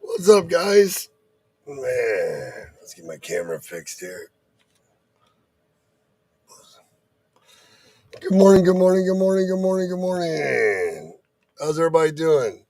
What's up, guys? Man, let's get my camera fixed here. Good morning, good morning, good morning, good morning, good morning. How's everybody doing?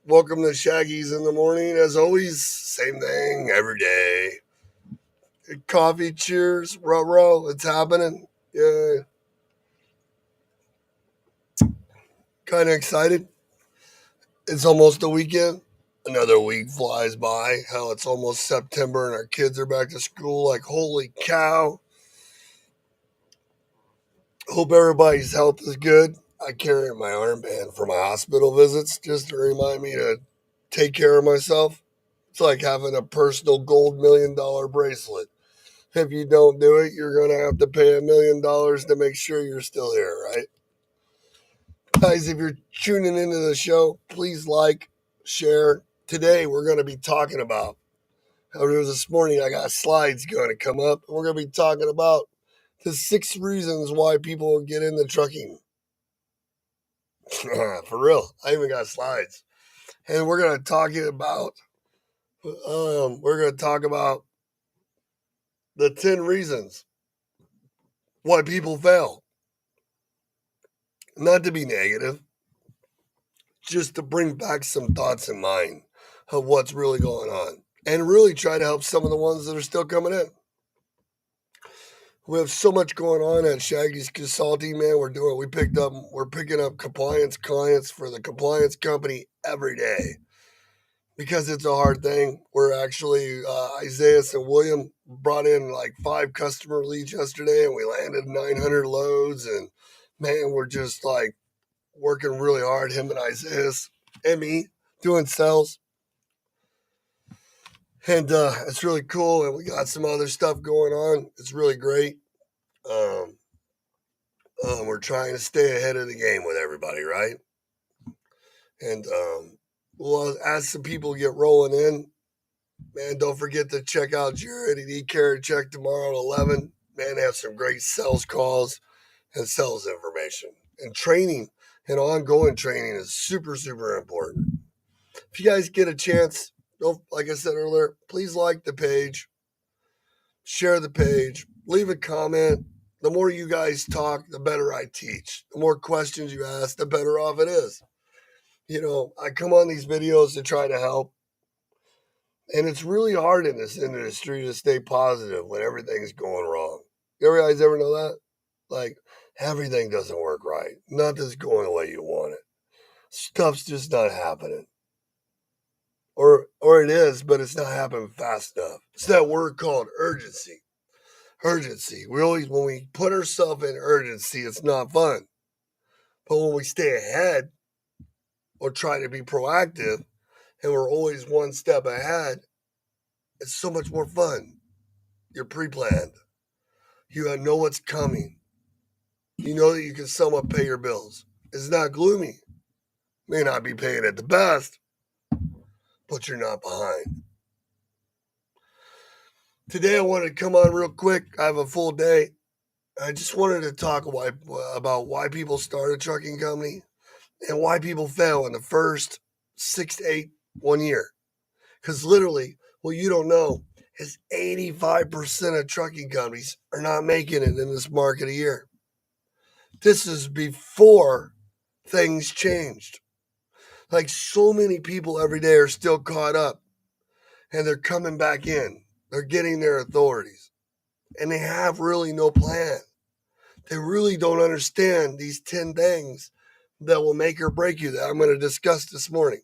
Welcome to Shaggy's in the morning. As always, same thing every day. Coffee, cheers, row, it's happening. Yeah, kind of excited. It's almost the weekend. Another week flies by. Hell, it's almost September and our kids are back to school. Like, holy cow. Hope everybody's health is good. I carry my armband for my hospital visits just to remind me to take care of myself. It's like having a personal gold $1 million bracelet. If you don't do it, you're going to have to pay $1 million to make sure you're still here, right? Guys, if you're tuning into the show, please like, share. Today, we're going to be talking about how it was this morning. I got slides going to come up. And we're going to be talking about the 6 reasons why people get into trucking. For real. I even got slides. And we're gonna talk about the 10 reasons why people fail. Not to be negative, just to bring back some thoughts in mind of what's really going on. And really try to help some of the ones that are still coming in. We have so much going on at Shaggy's Consulting, man. We're picking up compliance clients for the compliance company every day. Because it's a hard thing. We're actually Isaiah and William brought in like 5 customer leads yesterday, and we landed 900 loads. And man, we're just like working really hard. Him and Isaiah and me doing sales, and it's really cool. And we got some other stuff going on. It's really great. Um, we're trying to stay ahead of the game with everybody, right? And well, as some people get rolling in, man, don't forget to check out Jared at E-Carrot Check tomorrow at 11. Man, they have some great sales calls and sales information. And training and ongoing training is super, super important. If you guys get a chance, don't, like I said earlier, please like the page, share the page, leave a comment. The more you guys talk, the better I teach. The more questions you ask, the better off it is. You know, I come on these videos to try to help. And it's really hard in this industry to stay positive when everything's going wrong. You guys ever know that? Like, everything doesn't work right. Nothing's going the way you want it. Stuff's just not happening. Or it is, but it's not happening fast enough. It's that word called urgency. Urgency. When we put ourselves in urgency, it's not fun. But when we stay ahead or try to be proactive and we're always one step ahead, it's so much more fun. You're pre-planned. You know what's coming. You know that you can somewhat pay your bills. It's not gloomy. May not be paying at the best, but you're not behind. Today I wanted to come on real quick. I have a full day. I just wanted to talk about why people start a trucking company and why people fail in the first 6 to 8 1 year. Because literally, what you don't know is 85% of trucking companies are not making it in this market a year. This is before things changed. Like, so many people every day are still caught up and they're coming back in. They're getting their authorities and they have really no plan. They really don't understand these 10 things that will make or break you that I'm going to discuss this morning.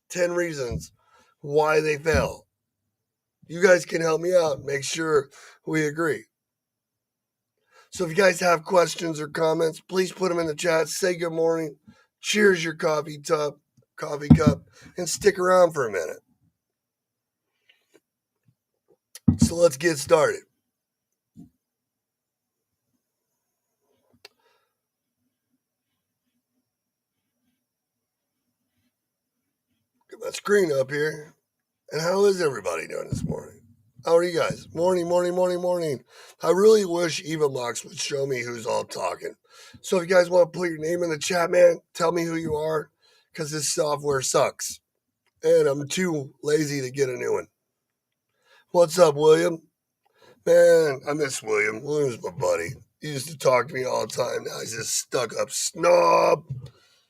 10 reasons why they fail. You guys can help me out. Make sure we agree. So if you guys have questions or comments, please put them in the chat. Say good morning. Cheers your coffee cup, and stick around for a minute. So let's get started. Get my screen up here. And how is everybody doing this morning? How are you guys? Morning. I really wish EvaMox would show me who's all talking. So if you guys want to put your name in the chat, man, tell me who you are, because this software sucks. and I'm too lazy to get a new one. What's up, William? Man, I miss William. William's my buddy. He used to talk to me all the time. Now he's just stuck up snob,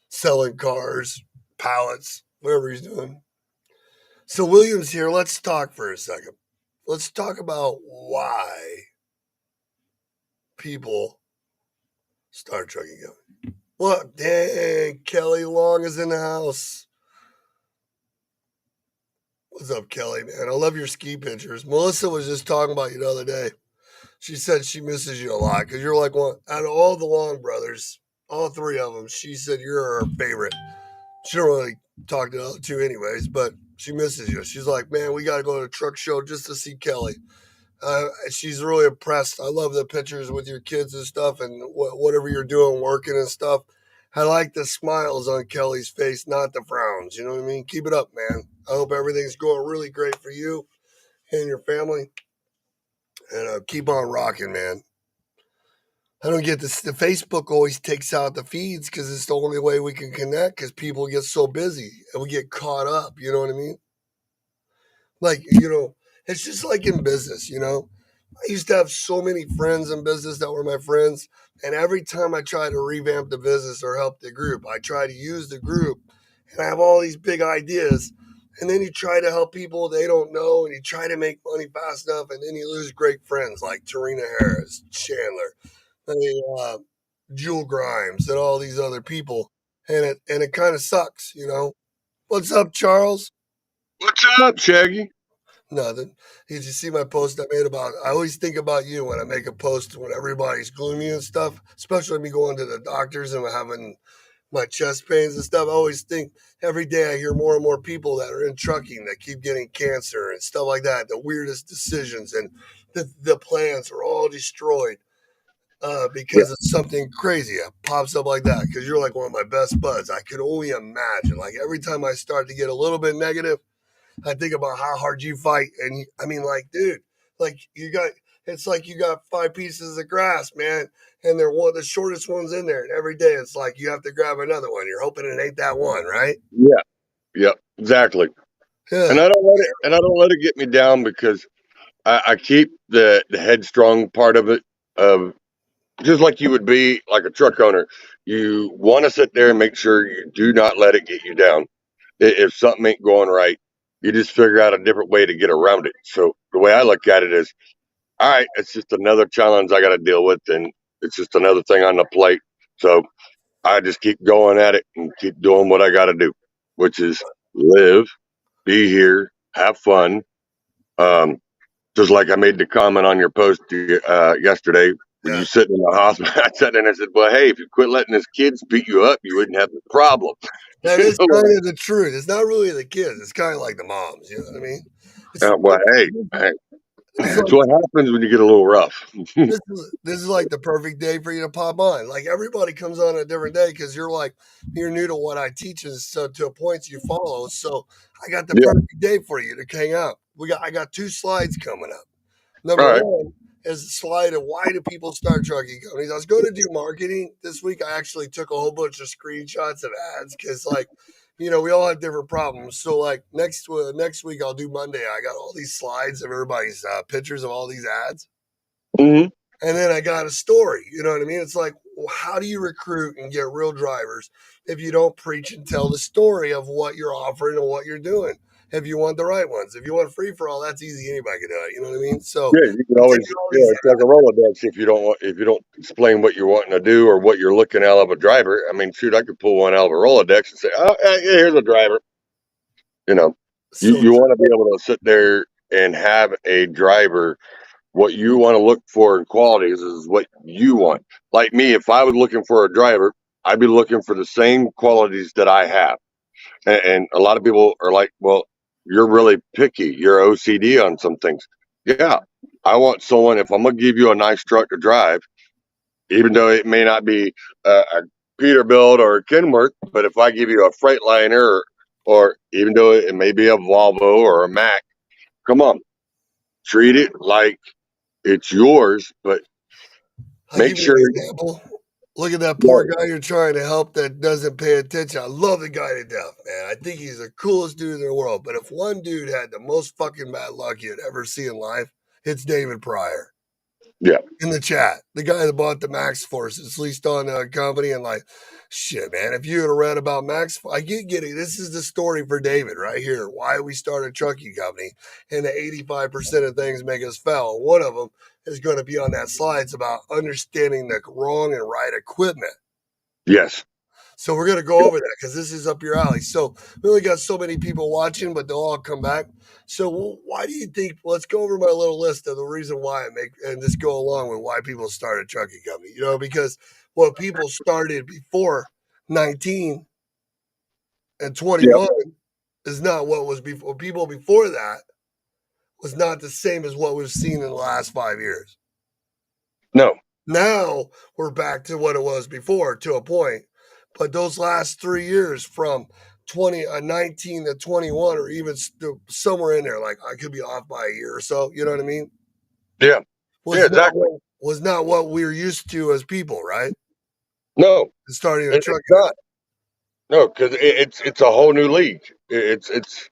selling cars, pallets, whatever he's doing. So William's here. Let's talk for a second. Let's talk about why people start trucking going. What? Dang, Kelly Long is in the house. What's up, Kelly, man? I love your ski pictures. Melissa was just talking about you the other day. She said she misses you a lot because you're like one out of all the Long brothers, all three of them. She said you're her favorite. She don't really talk to the other two anyways, but she misses you. She's like, man, we got to go to the truck show just to see Kelly. She's really impressed. I love the pictures with your kids and stuff, and whatever you're doing, working and stuff. I like the smiles on Kelly's face, not the frowns. You know what I mean? Keep it up, man. I hope everything's going really great for you and your family, and keep on rocking, man. I don't get this. The Facebook always takes out the feeds because it's the only way we can connect because people get so busy and we get caught up. You know what I mean? Like, it's just like in business, I used to have so many friends in business that were my friends. And every time I try to revamp the business or help the group, I try to use the group and I have all these big ideas. And then you try to help people they don't know and you try to make money fast enough. And then you lose great friends like Tarina Harris, Chandler, uh, Jewel Grimes, and all these other people. And it kind of sucks. What's up, Charles? What's up, Shaggy? Nothing. Did you see my post I made about? I always think about you when I make a post when everybody's gloomy and stuff, especially me going to the doctors and having my chest pains and stuff. I always think every day I hear more and more people that are in trucking that keep getting cancer and stuff like that. The weirdest decisions and the plans are all destroyed Yeah. because of something crazy that pops up like that. Because you're like one of my best buds. I can only imagine. Like every time I start to get a little bit negative, I think about how hard you fight, and I mean, like, dude, like it's like you got five pieces of grass, man, and they're one of the shortest ones in there. And every day, it's like you have to grab another one. You're hoping it ain't that one, right? Yeah, yeah, exactly. Yeah, And I don't let it get me down because I keep the headstrong part of it. Of just like you would be like a truck owner, you want to sit there and make sure you do not let it get you down. If something ain't going right, you just figure out a different way to get around it. So the way I look at it is, all right, it's just another challenge I got to deal with, and it's just another thing on the plate. So I just keep going at it and keep doing what I got to do, which is live, be here, have fun. Um, just like I made the comment on your post yesterday when yeah. you sitting in the hospital. I sat there and I said, "Well, hey, if you quit letting his kids beat you up, you wouldn't have the problem." That You is know, kind of the truth. It's not really the kids. It's kind of like the moms. You know what I mean? It's well, hey, it's that's like what happens when you get a little rough. this is like the perfect day for you to pop on. Like everybody comes on a different day because you're new to what I teach and so to a point you follow. So I got the Yeah. perfect day for you to hang out. I got two slides coming up. All Number right. one is a slide of why do people start trucking companies. I was going to do marketing this week. I actually took a whole bunch of screenshots of ads because we all have different problems. So like next week I'll do Monday. I got all these slides of everybody's pictures of all these ads. Hmm. And then I got a story. You know what I mean? It's like, well, how do you recruit and get real drivers if you don't preach and tell the story of what you're offering and what you're doing? If you want the right ones, if you want free for all, that's easy. Anybody can do it. You know what I mean? So Yeah, you can I'm always, taking all yeah, these. it's like a Rolodex. If you don't explain what you're wanting to do or what you're looking out of a driver, I mean, shoot, I could pull one out of a Rolodex and say, "Oh, yeah, here's a driver." You know, you So you want to be able to sit there and have a driver. What you want to look for in qualities is what you want. Like me, if I was looking for a driver, I'd be looking for the same qualities that I have. And a lot of people are like, "Well, you're really picky. You're OCD on some things." Yeah, I want someone. If I'm gonna give you a nice truck to drive, even though it may not be a Peterbilt or a Kenworth, but if I give you a Freightliner or even though it may be a Volvo or a Mac, come on, treat it like it's yours, but I'll make give you sure. an example. Look at that poor Right. guy you're trying to help that doesn't pay attention. I love the guy to death, man. I think he's the coolest dude in the world. But if one dude had the most fucking bad luck you'd ever see in life, it's David Pryor Yeah. in the chat. The guy that bought the Max Force, it's leased on the company. And like, shit, man, if you had read about Max, I get it. This is the story for David right here. Why we started a trucking company. And the 85% of things make us fail. One of them is going to be on that slide. It's about understanding the wrong and right equipment. Yes. So we're going to go over that because this is up your alley. So we only got so many people watching, but they'll all come back. So why do you think? Let's go over my little list of the reason why I make, and just go along with why people started a trucking company. You know, because what people started before 19 and Yep. 21 is not what was before. People before that was not the same as what we've seen in the last 5 years. No. Now we're back to what it was before to a point. But those last 3 years from 19 to 21, or even somewhere in there, like I could be off by a year or so, you know what I mean? Yeah. Yeah. Was not Exactly. what, was not what we're used to as people, right? No, Starting a it's trucking not. No, because it's a whole new league. It's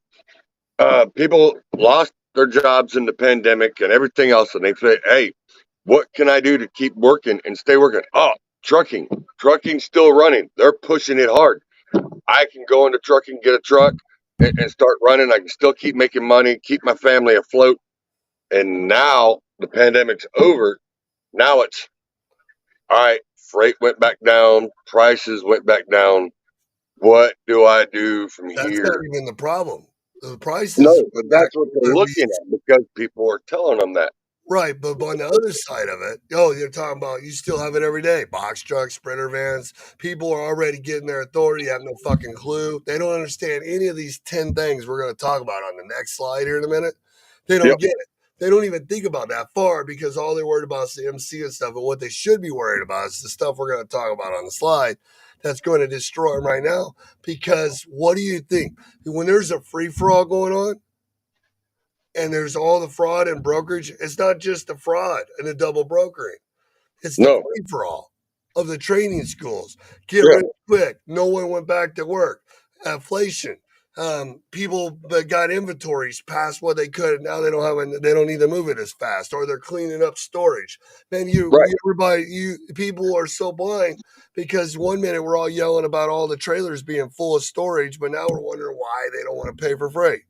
people lost their jobs in the pandemic and everything else, and they say, "Hey, what can I do to keep working and stay working?" Oh, trucking. Trucking's still running. They're pushing it hard. I can go into trucking, get a truck, and start running. I can still keep making money, keep my family afloat. And now the pandemic's over. Now it's all right. Freight went back down. Prices went back down. What do I do from That's not here? even the problem. The prices No, but went back that's what to they're where we. looking at because people are telling them that. Right, but on the other side of it, oh, you're talking about you still have it every day. Box trucks, sprinter vans. People are already getting their authority, have no fucking clue. They don't understand any of these 10 things we're going to talk about on the next slide here in a minute. They don't Yep. get it. They don't even think about that far because all they're worried about is the MC and stuff. And what they should be worried about is the stuff we're going to talk about on the slide that's going to destroy them right now. Because what do you think? When there's a free for all going on, and there's all the fraud and brokerage. It's not just the fraud and the double brokering. It's the No. free for all of the training schools. Get Yeah. rich quick. No one went back to work. Inflation. People that got inventories past what they could. Now they don't have. They don't need to move it as fast, or they're cleaning up storage. Man, Right. everybody, people are so blind because one minute we're all yelling about all the trailers being full of storage, but now we're wondering why they don't want to pay for freight.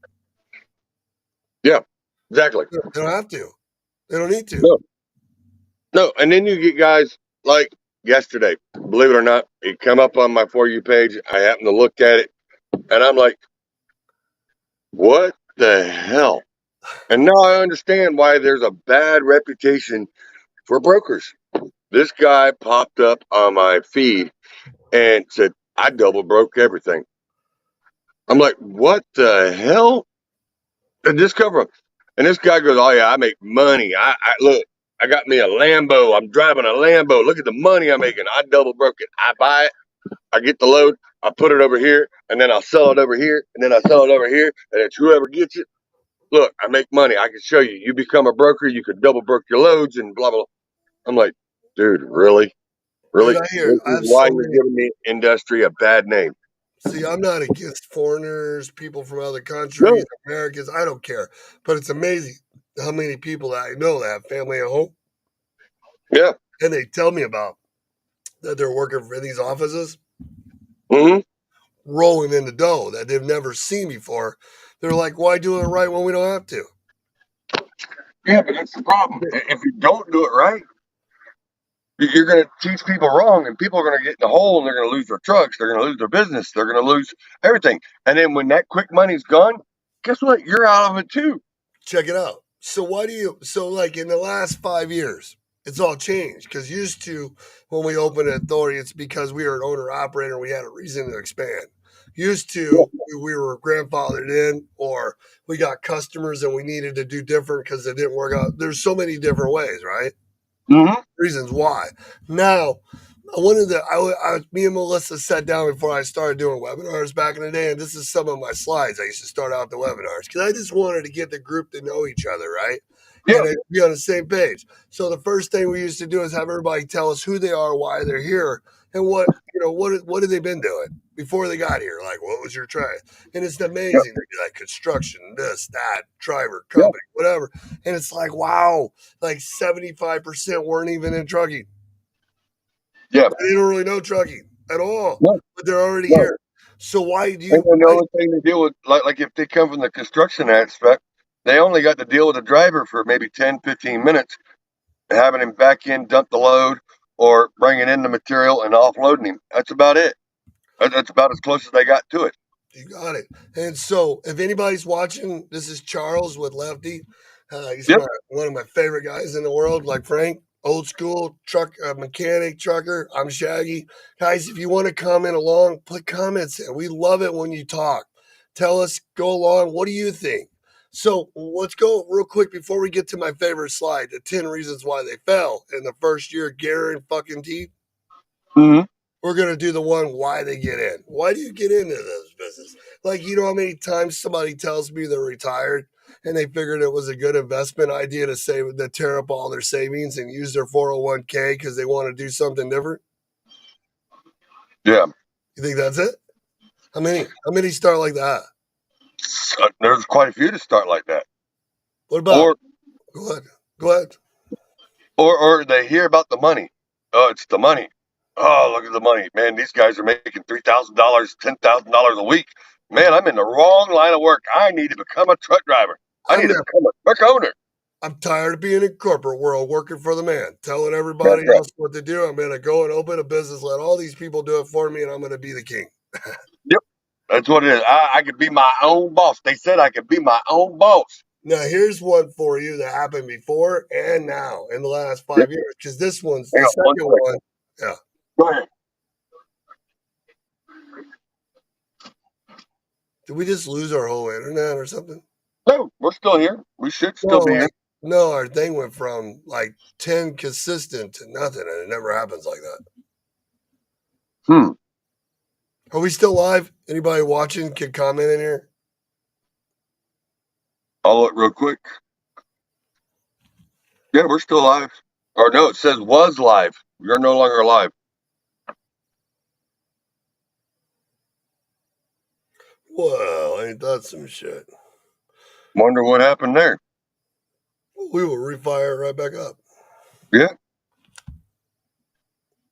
Yeah. Exactly. They don't have to. They don't need to. No. No. And then you get guys like yesterday. Believe it or not, it come up on my For You page. I happen to look at it, and I'm like, "What the hell?" And now I understand why there's a bad reputation for brokers. This guy popped up on my feed and said, "I double broke everything." I'm like, "What the hell?" And this cover, and this guy goes, "Oh yeah, I make money. I look, I got me a Lambo. I'm driving a Lambo. Look at the money I'm making. I double broke it. I buy it. I get the load. I put it over here, and then I'll sell it over here, and then I sell it over here, and it's whoever gets it. Look, I make money. I can show you. You become a broker, you could double broke your loads and blah blah." I'm like, "Dude, really, Dude, really? This I is have why so you're many. giving the industry a bad name?" See, I'm not against foreigners, people from other countries, No. Americans. I don't care. But it's amazing how many people that I know that have family at home Yeah. and they tell me about that they're working in these offices, Hmm. rolling in the dough that they've never seen before. They're like, why do it right when we don't have to? Yeah, but that's the problem. If you don't do it right, you're going to teach people wrong, and people are going to get in the hole, and they're going to lose their trucks, they're going to lose their business, they're going to lose everything. And then when that quick money's gone, guess what? You're out of it too. Check it out. So like in the last 5 years, it's all changed because used to when we opened an authority, it's because we were an owner operator, we had a reason to expand. Used to Yeah. we were grandfathered in, or we got customers and we needed to do different because it didn't work out. There's so many different ways, right? Hmm. Reasons why. Now, me and Melissa sat down before I started doing webinars back in the day, and this is some of my slides. I used to start out the webinars because I just wanted to get the group to know each other, right? Yeah, and be on the same page. So the first thing we used to do is have everybody tell us who they are, why they're here, and what have they been doing before they got here. Like, what was your trade? And it's yeah, amazing. They'd be like construction, this, that, driver, yeah, company, whatever. And it's like, wow, like 75% weren't even in trucking. yeah. They don't really know trucking at all, No, but they're already no. here. So why do And you? then the Why, only thing to deal with, like if they come from the construction aspect, they only got to deal with the driver for maybe 10, 15 minutes, having him back in, dump the load, or bringing in the material and offloading him. That's about it. That's about as close as they got to it. You got it. And so, if anybody's watching, this is Charles with Lefty. He's Yep. one of my favorite guys in the world, like Frank, old school truck mechanic, trucker. I'm Shaggy. Guys, if you want to comment along, put comments in. We love it when you talk. Tell us, go along. What do you think? So let's go real quick before we get to my favorite slide, the 10 reasons why they fell in the first year, guaranteed. Hmm. We're gonna do the one why they get in. Why do you get into this business? Like, you know how many times somebody tells me they're retired and they figured it was a good investment idea to save to tear up all their savings and use their 401k because they want to do something different? Yeah. You think that's it? How many? How many start like that? There's quite a few to start like that. What about? Or Go ahead. Go ahead. or they hear about the money. Oh, it's the money. Oh, look at the money, man. These guys are making $3,000, $10,000 a week. Man, I'm in the wrong line of work. I need to become a truck driver. I I'm need to not. become a truck owner. I'm tired of being in corporate world working for the man, telling That's everybody right. else what to do. I'm gonna go and open a business, let all these people do it for me, and I'm gonna be the king. Yep. That's what it is. I could be my own boss. They said I could be my own boss. Now, here's one for you that happened before and now in the last Yep. 5 years, because this one's Hang the on one second second. one. Yeah. Go ahead. Did we just lose our whole internet or something? No, we're still here. We should No, still be here. no, our thing went from like 10 consistent to nothing, and it never happens like that. Hmm. Are we still live? Anybody watching can comment in here? I'll look real quick. Yeah, we're still live. Or no, it says was live. You're no longer live. Well, ain't that some shit? Wonder what happened there. We will refire right back up. Yeah.